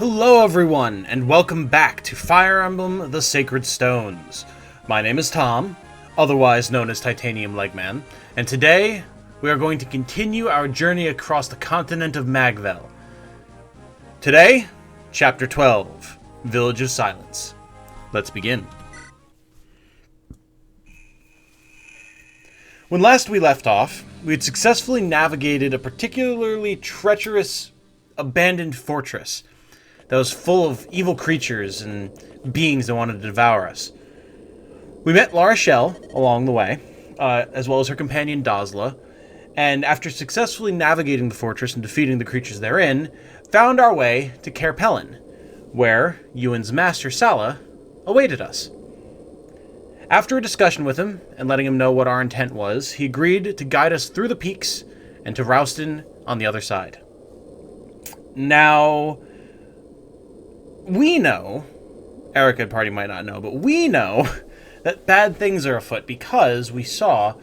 Hello everyone, and welcome back to Fire Emblem the Sacred Stones. My name is Tom, otherwise known as Titanium Legman, and today we are going to continue our journey across the continent of Magvel. Today, Chapter 12, Village of Silence. Let's begin. When last we left off, we had successfully navigated a particularly treacherous, abandoned fortress that was full of evil creatures and beings that wanted to devour us. We met Lara Shell along the way, as well as her companion Dazla, and after successfully navigating the fortress and defeating the creatures therein, found our way to Kerpellen, where Ewan's master Sala awaited us. After a discussion with him, and letting him know what our intent was, he agreed to guide us through the peaks and to Rouston on the other side. Now, we know, Eirika and party might not know, but we know that bad things are afoot because we saw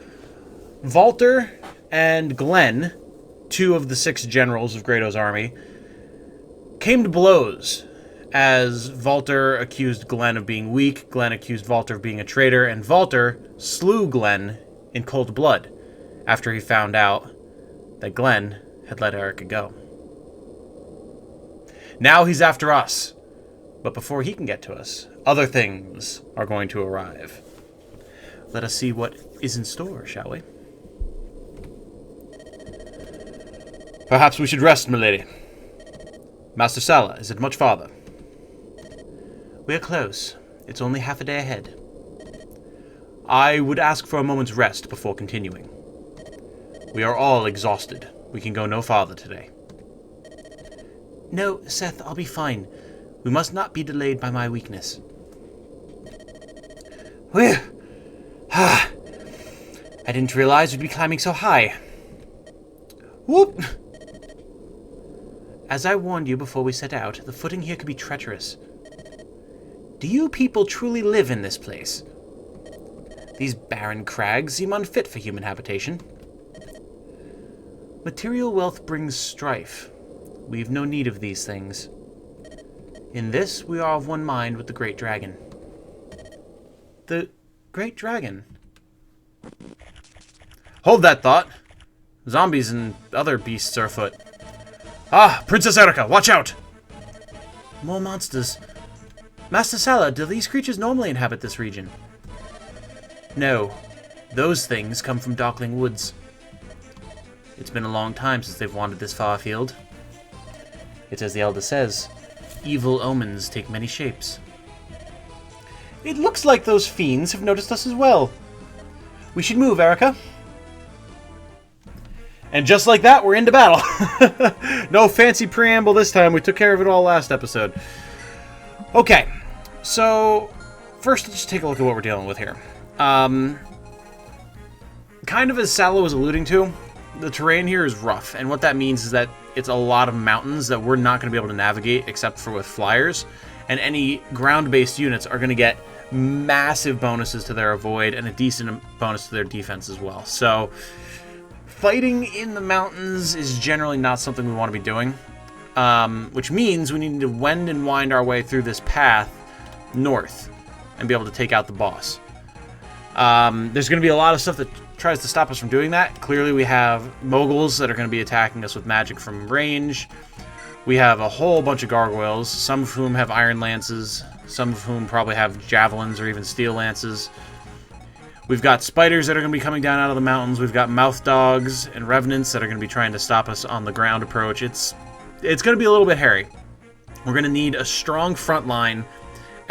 Valter and Glenn, two of the 6 generals of Grado's army, came to blows as Valter accused Glenn of being weak, Glenn accused Valter of being a traitor, and Valter slew Glenn in cold blood after he found out that Glenn had let Eirika go. Now he's after us, but before he can get to us, other things are going to arrive. Let us see what is in store, shall we? Perhaps we should rest, milady. Master Sala, is it much farther? We are close. It's only half a day ahead. I would ask for a moment's rest before continuing. We are all exhausted. We can go no farther today. No, Seth, I'll be fine. We must not be delayed by my weakness. Whew! I didn't realize we'd be climbing so high. Whoop! As I warned you before we set out, the footing here could be treacherous. Do you people truly live in this place? These barren crags seem unfit for human habitation. Material wealth brings strife. We've no need of these things. In this, we are of one mind with the Great Dragon. The Great Dragon? Hold that thought. Zombies and other beasts are afoot. Ah, Princess Eirika, watch out! More monsters. Master Sala, do these creatures normally inhabit this region? No. Those things come from Darkling Woods. It's been a long time since they've wandered this far afield. It's as the Elder says, evil omens take many shapes. It looks like those fiends have noticed us as well. We should move, Eirika. And just like that, we're into battle. No fancy preamble this time. We took care of it all last episode. Okay, so first let's just take a look at what we're dealing with here. Kind of as Sala was alluding to, the terrain here is rough, and what that means is that it's a lot of mountains that we're not going to be able to navigate except for with flyers, and any ground-based units are going to get massive bonuses to their avoid and a decent bonus to their defense as well. So fighting in the mountains is generally not something we want to be doing, which means we need to wend and wind our way through this path north and be able to take out the boss. There's going to be a lot of stuff that tries to stop us from doing that. Clearly we have moguls that are going to be attacking us with magic from range. We have a whole bunch of gargoyles, some of whom have iron lances, some of whom probably have javelins or even steel lances. We've got spiders that are going to be coming down out of the mountains. We've got mouth dogs and revenants that are going to be trying to stop us on the ground approach. It's going to be a little bit hairy. We're going to need a strong front line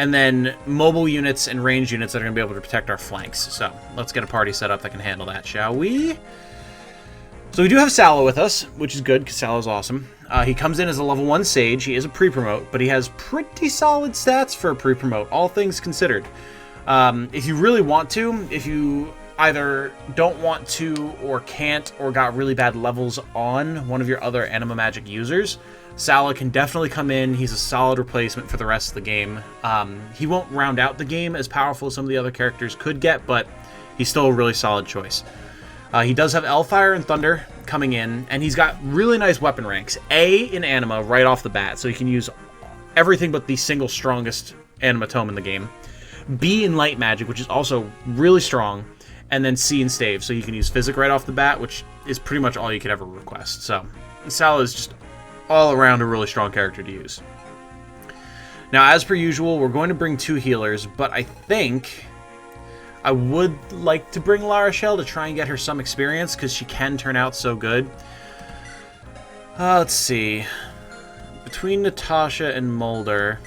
and then mobile units and range units that are going to be able to protect our flanks. So let's get a party set up that can handle that, shall we? So we do have Sala with us, which is good because Sala's awesome. He comes in as a level 1 sage. He is a pre-promote, but he has pretty solid stats for a pre-promote, all things considered. If you really want to, if you either don't want to or can't or got really bad levels on one of your other anima magic users, Sala can definitely come in. He's a solid replacement for the rest of the game. He won't round out the game as powerful as some of the other characters could get, but he's still a really solid choice. He does have Hellfire and Thunder coming in, and he's got really nice weapon ranks. A in Anima right off the bat, so he can use everything but the single strongest animatome in the game. B in light magic, which is also really strong. And then C in stave, so you can use physic right off the bat, which is pretty much all you could ever request. So, Sala is just all around a really strong character to use. Now, as per usual, we're going to bring 2 healers, but I think I would like to bring La Rochelle to try and get her some experience, because she can turn out so good. Let's see. Between Natasha and Mulder...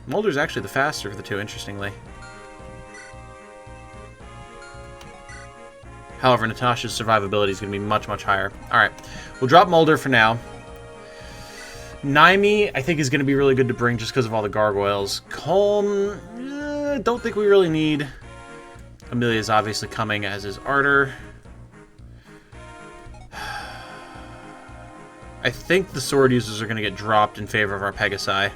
Mulder's actually the faster of the 2, interestingly. However, Natasha's survivability is going to be much, much higher. Alright, we'll drop Mulder for now. Naimi, I think, is going to be really good to bring just because of all the gargoyles. Colm, don't think we really need. Amelia's obviously coming, as is Arter. I think the sword users are going to get dropped in favor of our Pegasi.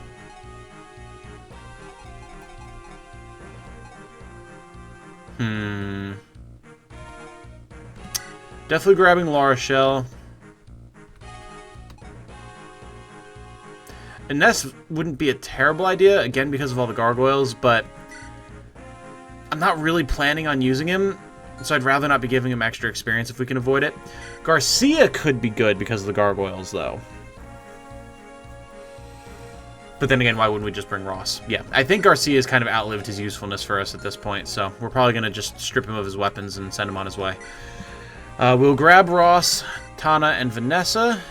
Definitely grabbing La Rochelle. Ines wouldn't be a terrible idea, again because of all the gargoyles, but I'm not really planning on using him, so I'd rather not be giving him extra experience if we can avoid it. Garcia could be good because of the gargoyles, though. But then again, why wouldn't we just bring Ross? Yeah, I think Garcia has kind of outlived his usefulness for us at this point, so we're probably going to just strip him of his weapons and send him on his way. We'll grab Ross, Tana, and Vanessa.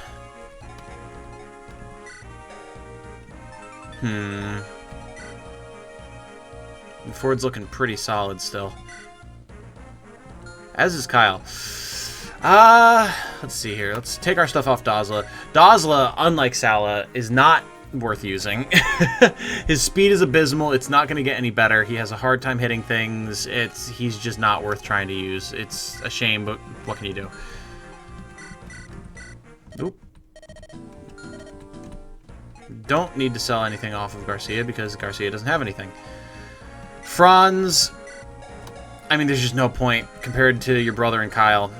Ford's looking pretty solid still. As is Kyle. Let's see here. Let's take our stuff off Dazla. Dazla, unlike Sala, is not worth using. His speed is abysmal. It's not going to get any better. He has a hard time hitting things. He's just not worth trying to use. It's a shame, but what can you do? Oop. Don't need to sell anything off of Garcia because Garcia doesn't have anything. Franz, I mean, there's just no point compared to your brother and Kyle.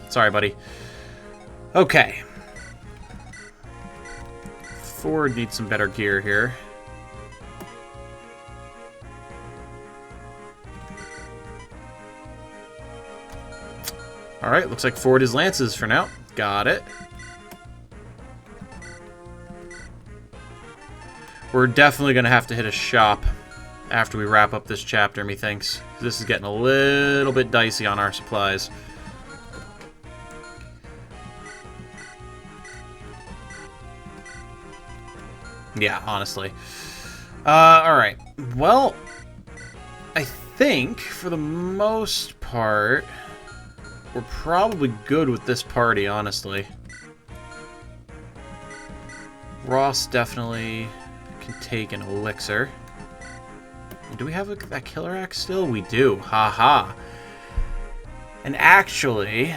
Sorry, buddy. Okay. Ford needs some better gear here. Alright, looks like Ford is lances for now. Got it. We're definitely going to have to hit a shop after we wrap up this chapter, methinks. This is getting a little bit dicey on our supplies. Yeah, honestly. Alright. Well, I think, for the most part, we're probably good with this party, honestly. Ross definitely can take an elixir. Do we have that killer axe still? We do. Haha. And actually,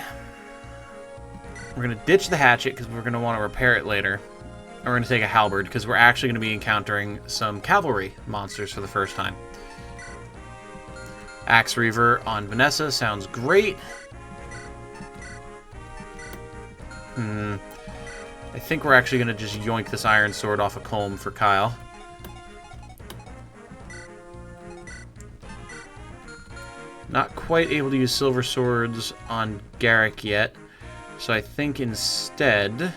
we're going to ditch the hatchet because we're going to want to repair it later. And we're going to take a halberd because we're actually going to be encountering some cavalry monsters for the first time. Axe Reaver on Vanessa sounds great. I think we're actually going to just yoink this iron sword off a comb for Kyle. Not quite able to use silver swords on Garrick yet, so I think instead...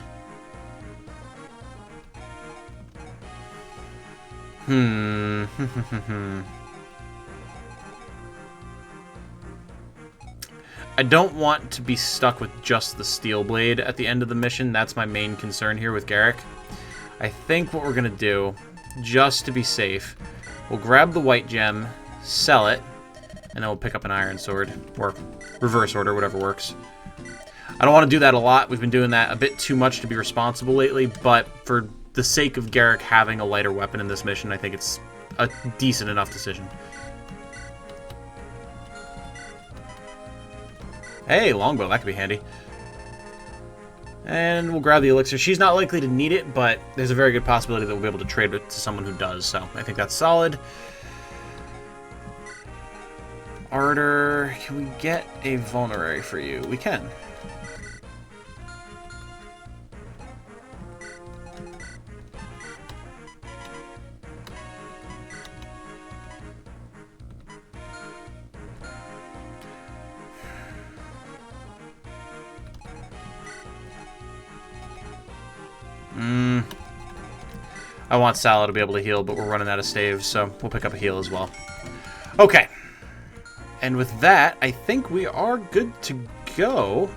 I don't want to be stuck with just the steel blade at the end of the mission. That's my main concern here with Garrick. I think what we're going to do, just to be safe, we'll grab the white gem, sell it, and then we'll pick up an iron sword, or reverse order, whatever works. I don't want to do that a lot. We've been doing that a bit too much to be responsible lately, but for the sake of Garrick having a lighter weapon in this mission, I think it's a decent enough decision. Hey, longbow, that could be handy. And we'll grab the elixir. She's not likely to need it, but there's a very good possibility that we'll be able to trade it to someone who does, so I think that's solid. Arter, can we get a vulnerary for you? We can. I want Salah to be able to heal, but we're running out of staves, so we'll pick up a heal as well. Okay. And with that, I think we are good to go.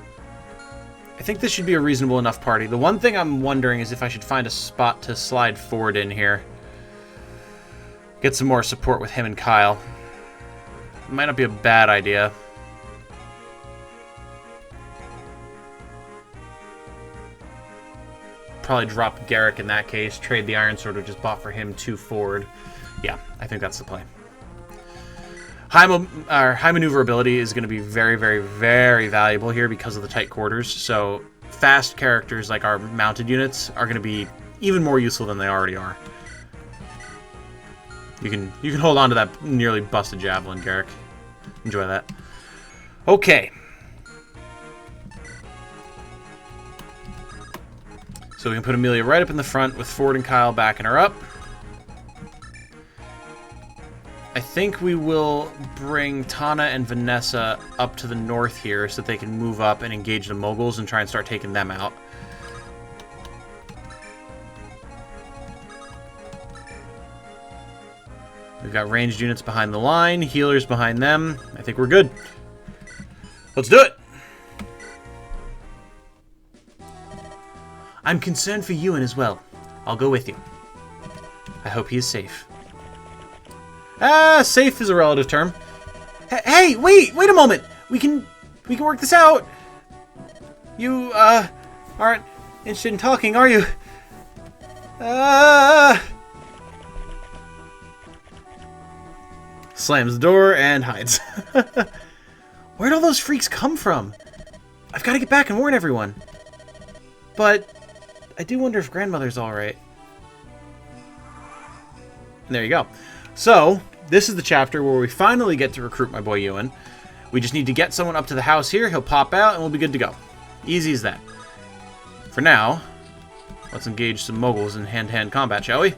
I think this should be a reasonable enough party. The one thing I'm wondering is if I should find a spot to slide forward in here. Get some more support with him and Kyle. It might not be a bad idea. Probably drop Garrick in that case. Trade the Iron Sword we just bought for him 2 forward. Yeah, I think that's the play. High maneuverability is going to be very, very, very valuable here because of the tight quarters. So fast characters like our mounted units are going to be even more useful than they already are. You can hold on to that nearly busted javelin, Garrick. Enjoy that. Okay. So we can put Amelia right up in the front with Ford and Kyle backing her up. I think we will bring Tana and Vanessa up to the north here so that they can move up and engage the Moguls and try and start taking them out. We've got ranged units behind the line, healers behind them. I think we're good. Let's do it! I'm concerned for Ewan as well. I'll go with you. I hope he is safe. Safe is a relative term. Hey, wait a moment! We can work this out! You, aren't interested in talking, are you? Slams the door and hides. Where'd all those freaks come from? I've got to get back and warn everyone. But I do wonder if grandmother's alright. And there you go. So, this is the chapter where we finally get to recruit my boy Ewan. We just need to get someone up to the house here, he'll pop out, and we'll be good to go. Easy as that. For now, let's engage some Moguls in hand-to-hand combat, shall we?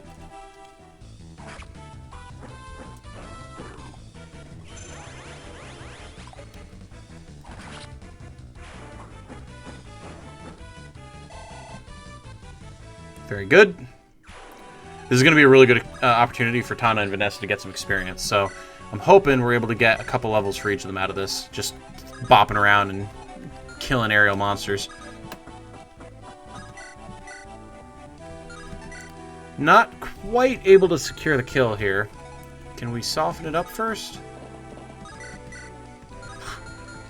Very good. This is going to be a really good opportunity for Tana and Vanessa to get some experience. So I'm hoping we're able to get a couple levels for each of them out of this. Just bopping around and killing aerial monsters. Not quite able to secure the kill here. Can we soften it up first?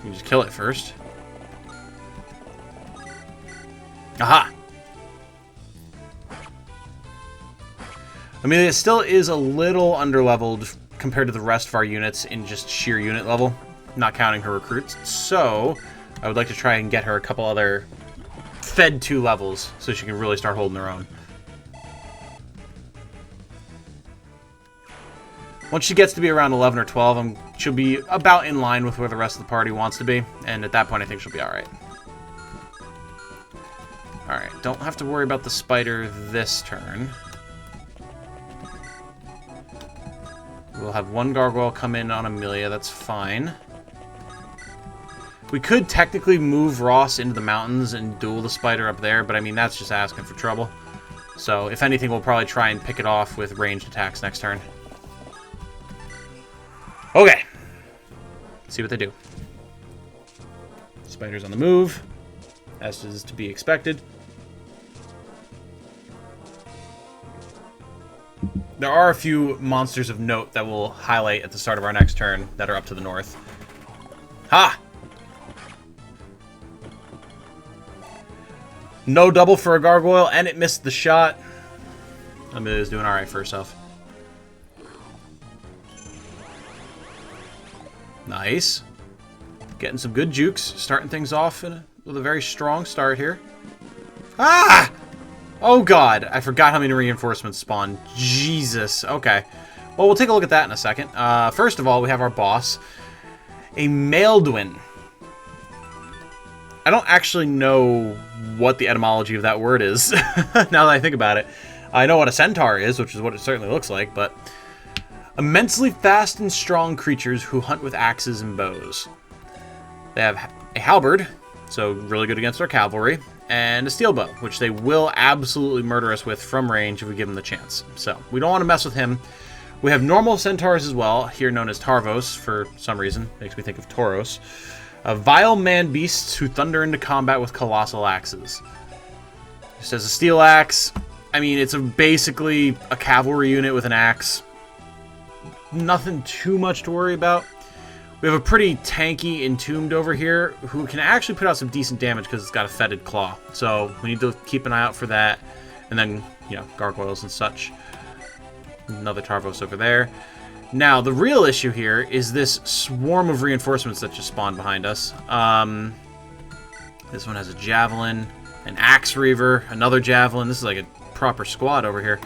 You just kill it first. Aha! Amelia still is a little underleveled compared to the rest of our units in just sheer unit level, not counting her recruits. So I would like to try and get her a couple other Fed 2 levels so she can really start holding her own. Once she gets to be around 11 or 12, she'll be about in line with where the rest of the party wants to be, and at that point I think she'll be alright. Alright, don't have to worry about the spider this turn. We'll have one gargoyle come in on Amelia, that's fine. We could technically move Ross into the mountains and duel the spider up there, but I mean, that's just asking for trouble. So, if anything, we'll probably try and pick it off with ranged attacks next turn. Okay. Let's see what they do. Spider's on the move, as is to be expected. There are a few monsters of note that we'll highlight at the start of our next turn that are up to the north. Ha! No double for a gargoyle, and it missed the shot. Amelia's doing alright for herself. Nice. Getting some good jukes. Starting things off with a very strong start here. Ah! Oh god, I forgot how many reinforcements spawn. Jesus. Okay. Well, we'll take a look at that in a second. First of all, we have our boss. A Maeldwin. I don't actually know what the etymology of that word is, now that I think about it. I know what a centaur is, which is what it certainly looks like, but... Immensely fast and strong creatures who hunt with axes and bows. They have a halberd, so really good against our cavalry, and a steel bow, which they will absolutely murder us with from range if we give them the chance. So we don't want to mess with him. We have normal centaurs as well, here known as Tarvos for some reason. Makes me think of Tauros. Vile man beasts who thunder into combat with colossal axes. Just as a steel axe, I mean, it's basically a cavalry unit with an axe. Nothing too much to worry about. We have a pretty tanky Entombed over here who can actually put out some decent damage because it's got a fetid claw. So we need to keep an eye out for that. And then, you know, gargoyles and such. Another Tarvos over there. Now, the real issue here is this swarm of reinforcements that just spawned behind us. This one has a javelin, an axe reaver, another javelin. This is like a proper squad over here.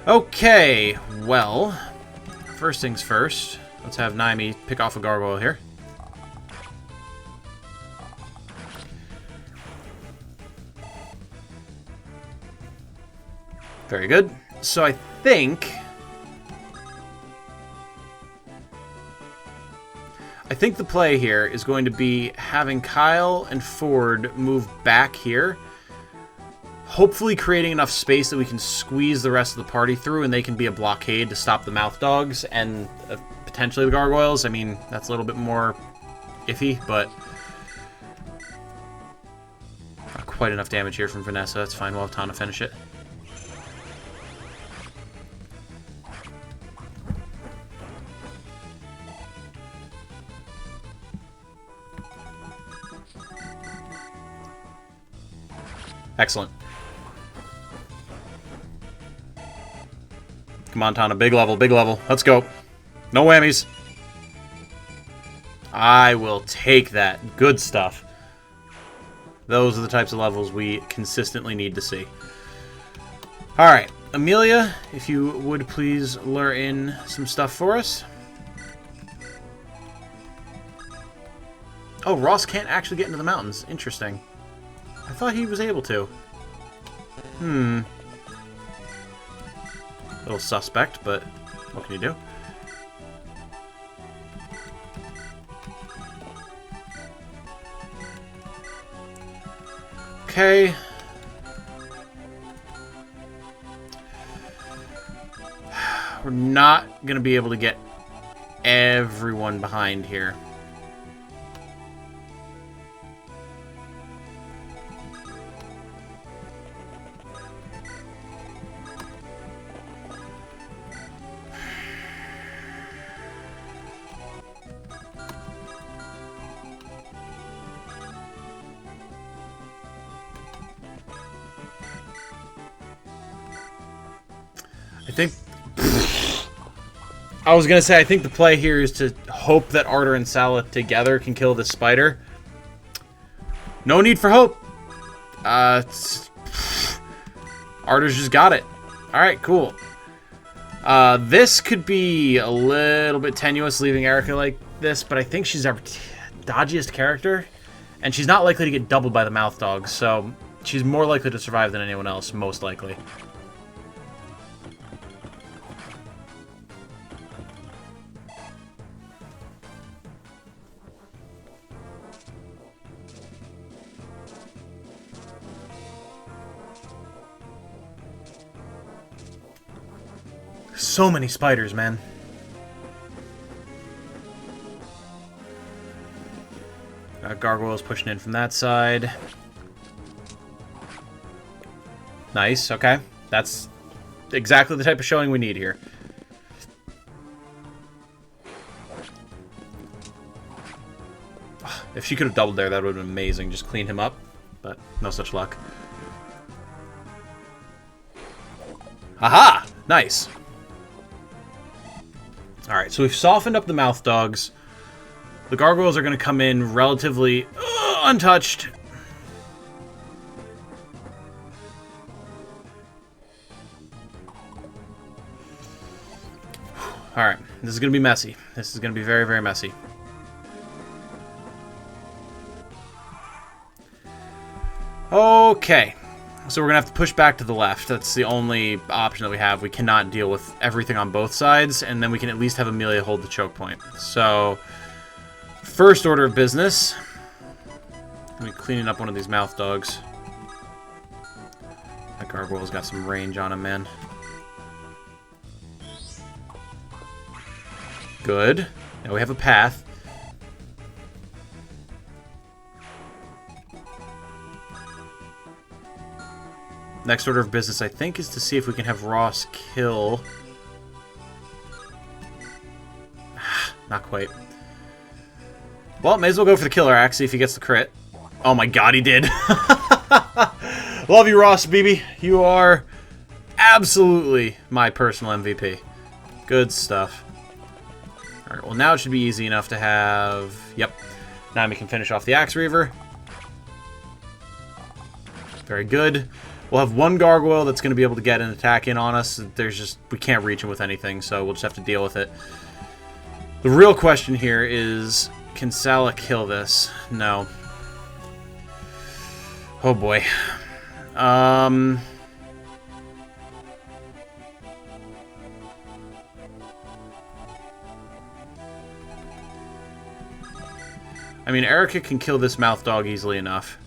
Okay, well, first things first. Let's have Naimi pick off a gargoyle here. Very good. So I think the play here is going to be having Kyle and Ford move back here, hopefully creating enough space that we can squeeze the rest of the party through and they can be a blockade to stop the mouth dogs and potentially the gargoyles. I mean, that's a little bit more iffy, but not quite enough damage here from Vanessa. That's fine. We'll have time to finish it. Excellent. Come on, Tana. Big level, big level. Let's go. No whammies. I will take that. Good stuff. Those are the types of levels we consistently need to see. Alright. Amelia, if you would please lure in some stuff for us. Oh, Ross can't actually get into the mountains. Interesting. I thought he was able to. A little suspect, but what can you do? Okay. We're not going to be able to get everyone behind here. I was going to say, I think the play here is to hope that Arter and Sala together can kill this spider. No need for hope. Arter's just got it. Alright, cool. This could be a little bit tenuous leaving Eirika like this, but I think she's our dodgiest character. And she's not likely to get doubled by the mouth dogs, so she's more likely to survive than anyone else, most likely. So many spiders, man. Gargoyles pushing in from that side. Nice, okay. That's exactly the type of showing we need here. If she could have doubled there, that would have been amazing. Just clean him up, but no such luck. Aha! Nice. Alright, so we've softened up the mouth dogs. The gargoyles are going to come in relatively untouched. Alright, this is going to be messy. This is going to be very, very messy. Okay. So we're going to have to push back to the left. That's the only option that we have. We cannot deal with everything on both sides, and then we can at least have Amelia hold the choke point. So, first order of business. Let me cleaning up one of these mouth dogs. Gargoyle's got some range on him, man. Good. Now we have a path. Next order of business, I think, is to see if we can have Ross kill... Not quite. Well, may as well go for the killer axe, see if he gets the crit. Oh my god, he did! Love you, Ross, BB. You are absolutely my personal MVP. Good stuff. Alright, well now it should be easy enough to have... Yep. Now we can finish off the Axe Reaver. Very good. We'll have one Gargoyle that's going to be able to get an attack in on us. There's just... We can't reach him with anything, so we'll just have to deal with it. The real question here is... Can Sala kill this? No. Oh boy. I mean, Eirika can kill this mouth dog easily enough.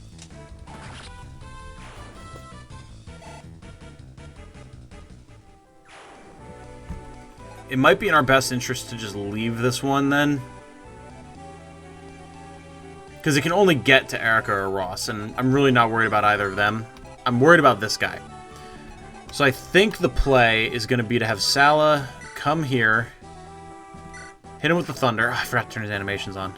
It might be in our best interest to just leave this one, then. Because it can only get to Eirika or Ross, and I'm really not worried about either of them. I'm worried about this guy. So I think the play is going to be to have Sala come here, hit him with the thunder. Oh, I forgot to turn his animations on.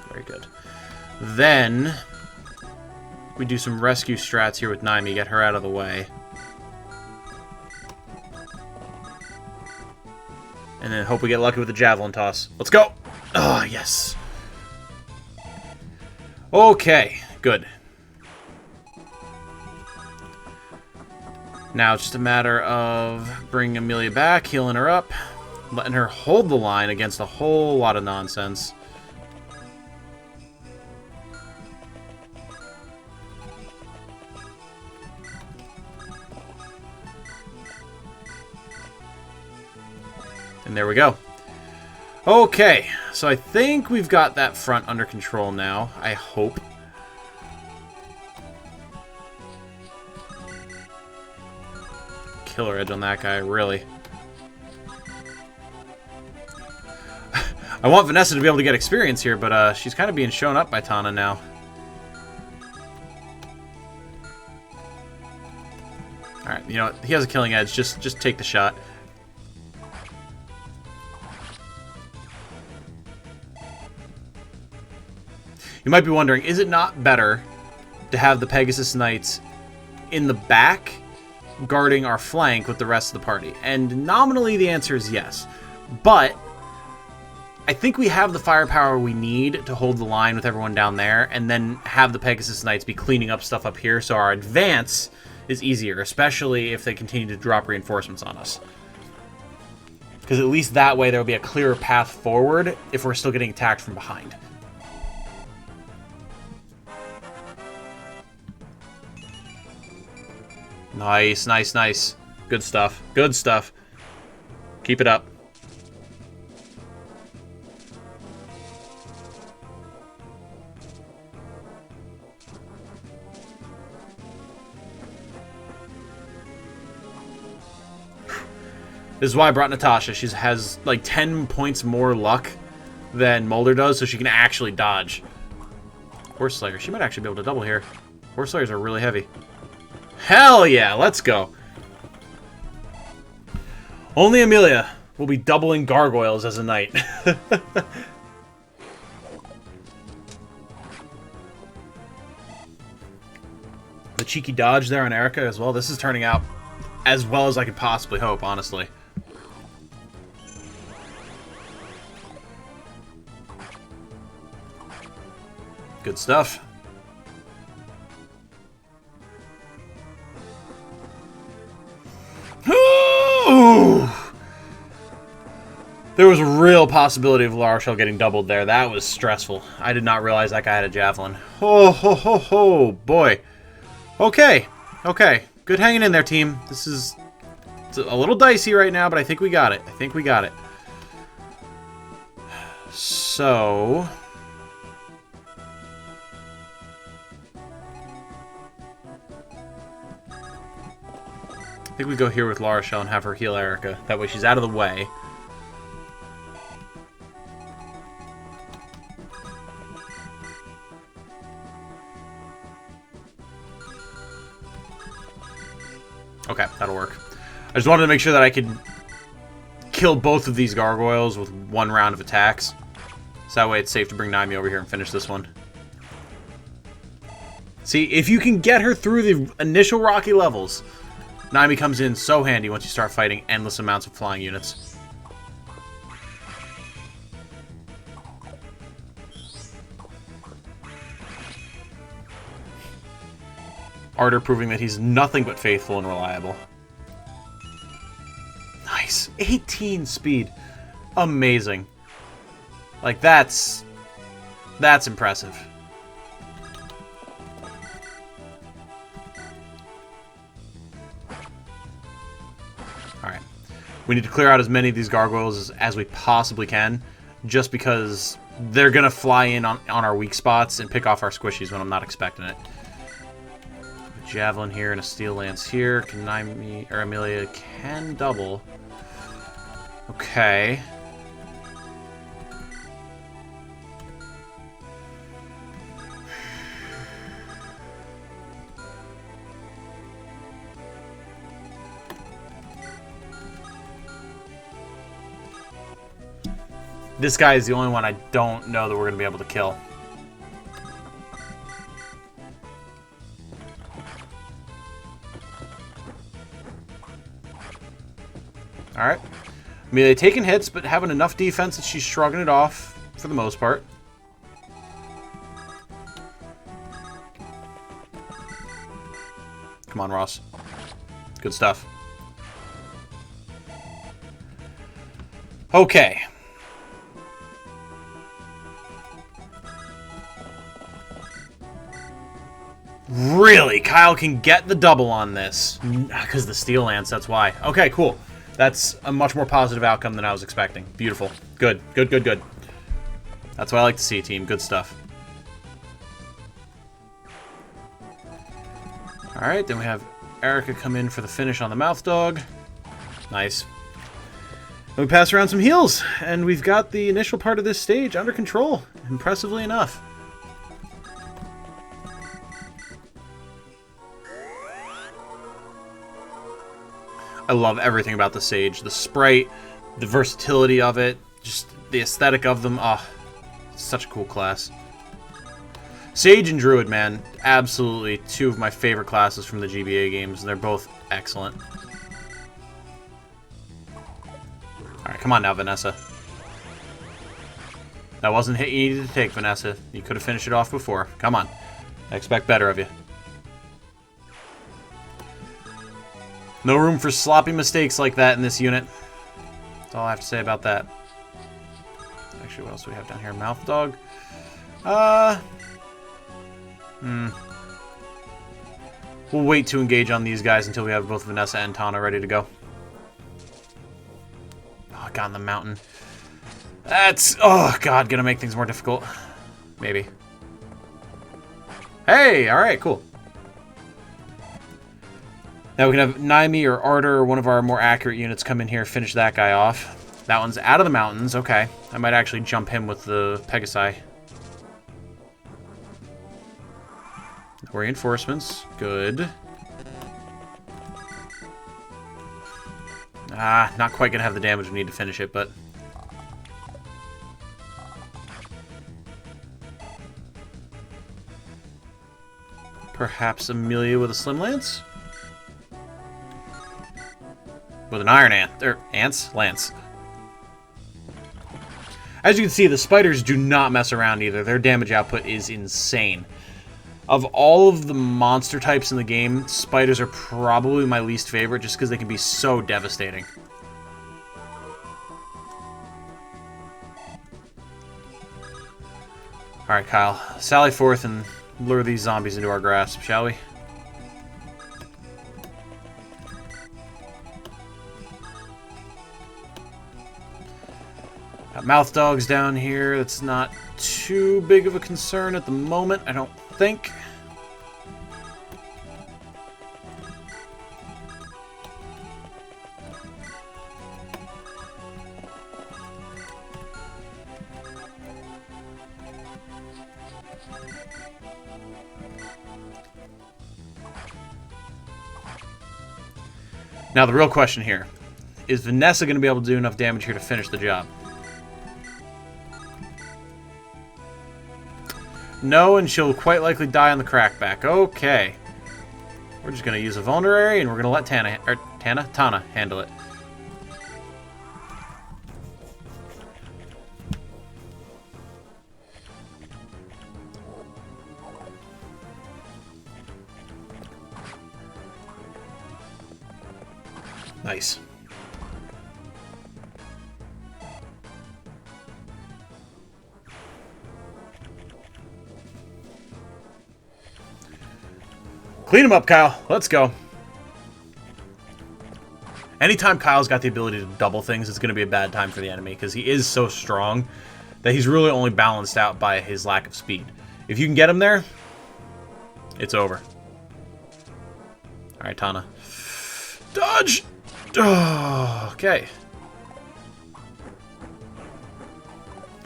Very good. Then we do some rescue strats here with Naimi, get her out of the way. And then hope we get lucky with the javelin toss. Let's go! Oh, yes. Okay, good. Now it's just a matter of bringing Amelia back, healing her up, letting her hold the line against a whole lot of nonsense. And there we go. Okay, so I think we've got that front under control now. I hope. Killer edge on that guy, really. I want Vanessa to be able to get experience here, but she's kind of being shown up by Tana now. Alright, you know what? He has a killing edge. Just take the shot. You might be wondering, is it not better to have the Pegasus Knights in the back guarding our flank with the rest of the party? And nominally the answer is yes. But I think we have the firepower we need to hold the line with everyone down there and then have the Pegasus Knights be cleaning up stuff up here so our advance is easier, especially if they continue to drop reinforcements on us. Because at least that way there will be a clearer path forward if we're still getting attacked from behind. Nice, nice, nice. Good stuff. Good stuff. Keep it up. This is why I brought Natasha. She has like 10 points more luck than Mulder does, so she can actually dodge. Horse Slayer. She might actually be able to double here. Horse Slayers are really heavy. Hell yeah, let's go. Only Amelia will be doubling gargoyles as a knight. The cheeky dodge there on Eirika as well. This is turning out as well as I could possibly hope, honestly. Good stuff. Ooh. There was a real possibility of La Rochelle getting doubled there. That was stressful. I did not realize that guy had a javelin. Oh, ho, ho, ho, boy. Okay. Okay. Good hanging in there, team. This is it's a little dicey right now, but I think we got it. I think we got it. think we go here with La Rochelle and have her heal Eirika. That way she's out of the way. Okay, that'll work. I just wanted to make sure that I could kill both of these gargoyles with one round of attacks. So that way it's safe to bring Naimi over here and finish this one. See, if you can get her through the initial rocky levels, Naimi comes in so handy once you start fighting endless amounts of flying units. Arter proving that he's nothing but faithful and reliable. Nice. 18 speed. Amazing. Like, that's impressive. Alright. We need to clear out as many of these gargoyles as we possibly can, just because they're going to fly in on our weak spots and pick off our squishies when I'm not expecting it. Javelin here and a steel lance here. Can Naimi or Amelia can double. Okay. This guy is the only one I don't know that we're going to be able to kill. Alright. Amelia taking hits, but having enough defense that she's shrugging it off for the most part. Come on, Ross. Good stuff. Okay. Really? Kyle can get the double on this. Because the steel lance, that's why. Okay, cool. That's a much more positive outcome than I was expecting. Beautiful. Good. Good, good, good. That's what I like to see, team. Good stuff. Alright, then we have Eirika come in for the finish on the mouth dog. Nice. And we pass around some heals, and we've got the initial part of this stage under control. Impressively enough. I love everything about the Sage. The sprite, the versatility of it, just the aesthetic of them. Ah, it's such a cool class. Sage and Druid, man. Absolutely two of my favorite classes from the GBA games. They're both excellent. Alright, come on now, Vanessa. That wasn't hit you needed to take, Vanessa. You could have finished it off before. Come on. I expect better of you. No room for sloppy mistakes like that in this unit. That's all I have to say about that. Actually, what else do we have down here? Mouth dog. We'll wait to engage on these guys until we have both Vanessa and Tana ready to go. Oh, God, in the mountain. That's, oh, God, gonna make things more difficult. Maybe. Hey, alright, cool. Now we can have Naimi or Arter, or one of our more accurate units, come in here, finish that guy off. That one's out of the mountains. Okay. I might actually jump him with the Pegasi. Reinforcements. Good. Ah, not quite going to have the damage we need to finish it, but... Perhaps Amelia with a Slim Lance? With an Iron Ant. Or, Ants? Lance. As you can see, the spiders do not mess around either. Their damage output is insane. Of all of the monster types in the game, spiders are probably my least favorite just because they can be so devastating. Alright, Kyle. Sally forth and lure these zombies into our grasp, shall we? Got mouth dogs down here. That's not too big of a concern at the moment, I don't think. Now, the real question here, is Vanessa going to be able to do enough damage here to finish the job? No, and she'll quite likely die on the crackback. Okay. We're just going to use a vulnerary, and we're going to let Tana handle it. Nice. Clean him up, Kyle. Let's go. Anytime Kyle's got the ability to double things, it's going to be a bad time for the enemy, because he is so strong that he's really only balanced out by his lack of speed. If you can get him there, it's over. Alright, Tana. Dodge! Oh, okay.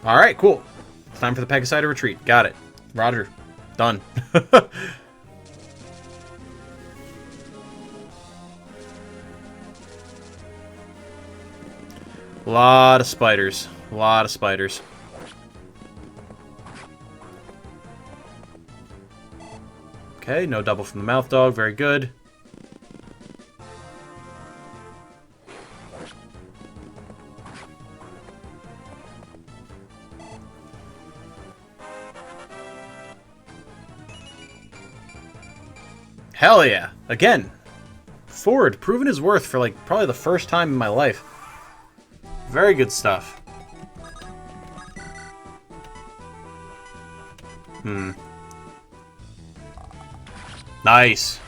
Alright, cool. It's time for the Pegasi to retreat. Got it. Roger. Done. Lot of spiders. A lot of spiders. Okay, no double from the mouth dog. Very good. Hell yeah. Again. Ford, proving his worth for, like, probably the first time in my life. Very good stuff. Nice.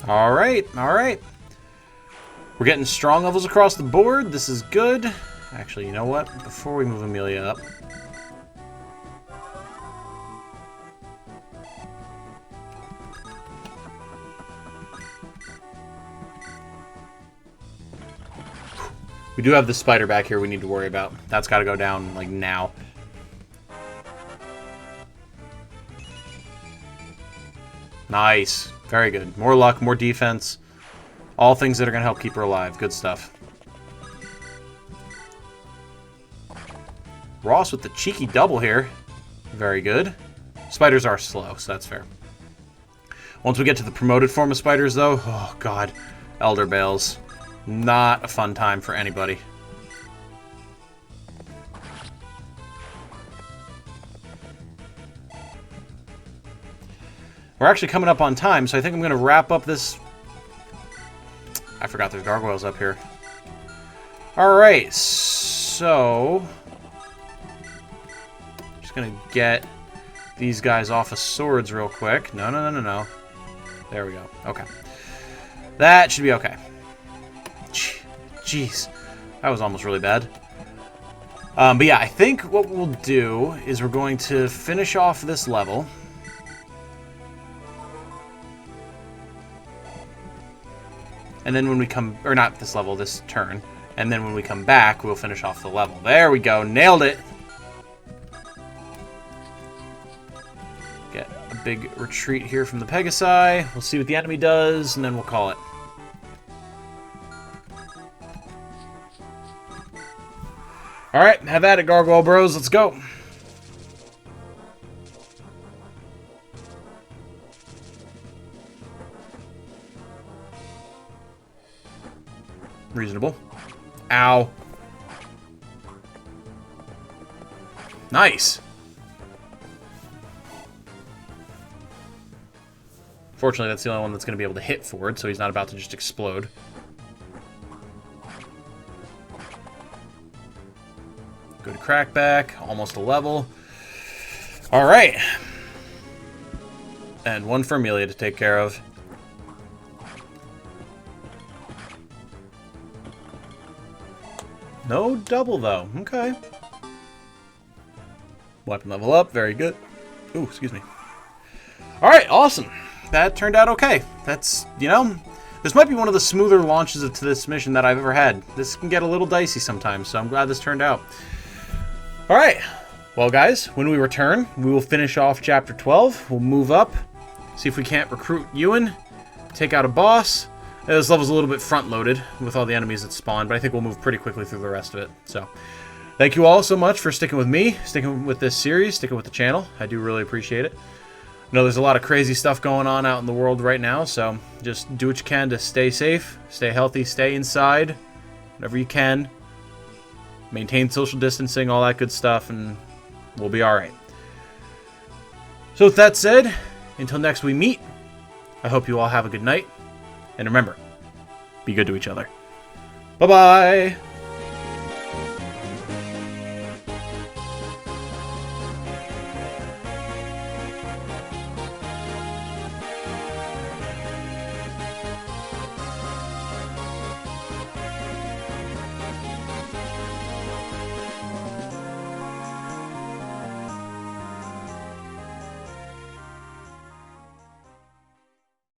Alright, alright. We're getting strong levels across the board. This is good. Actually, you know what? Before we move Amelia up... we do have the spider back here we need to worry about. That's got to go down, like, now. Nice. Very good. More luck, more defense. All things that are going to help keep her alive. Good stuff. Ross with the cheeky double here. Very good. Spiders are slow, so that's fair. Once we get to the promoted form of spiders, though, oh, God. Elder Bales. Not a fun time for anybody. We're actually coming up on time, so I think I'm going to wrap up this... I forgot there's gargoyles up here. Alright, so... just going to get these guys off of swords real quick. No. There we go. Okay. That should be okay. Jeez. That was almost really bad. But yeah, I think what we'll do is we're going to finish off this level. And then when we come... or not this level, this turn. And then when we come back, we'll finish off the level. There we go. Nailed it. Get a big retreat here from the Pegasi. We'll see what the enemy does, and then we'll call it. Alright, have at it, Gargoyle Bros. Let's go. Reasonable. Ow. Nice. Fortunately, that's the only one that's going to be able to hit Ford, so he's not about to just explode. Good crackback, almost a level. Alright. And one for Amelia to take care of. No double, though. Okay. Weapon level up. Very good. Ooh, excuse me. Alright, awesome. That turned out okay. That's, you know, this might be one of the smoother launches to this mission that I've ever had. This can get a little dicey sometimes, so I'm glad this turned out. Alright. Well, guys, when we return, we will finish off Chapter 12. We'll move up, see if we can't recruit Ewan, take out a boss. This level's a little bit front-loaded with all the enemies that spawn, but I think we'll move pretty quickly through the rest of it. So, thank you all so much for sticking with me, sticking with this series, sticking with the channel. I do really appreciate it. I know there's a lot of crazy stuff going on out in the world right now, so just do what you can to stay safe, stay healthy, stay inside, whatever you can. Maintain social distancing, all that good stuff, and we'll be alright. So with that said, until next we meet, I hope you all have a good night. And remember, be good to each other. Bye-bye!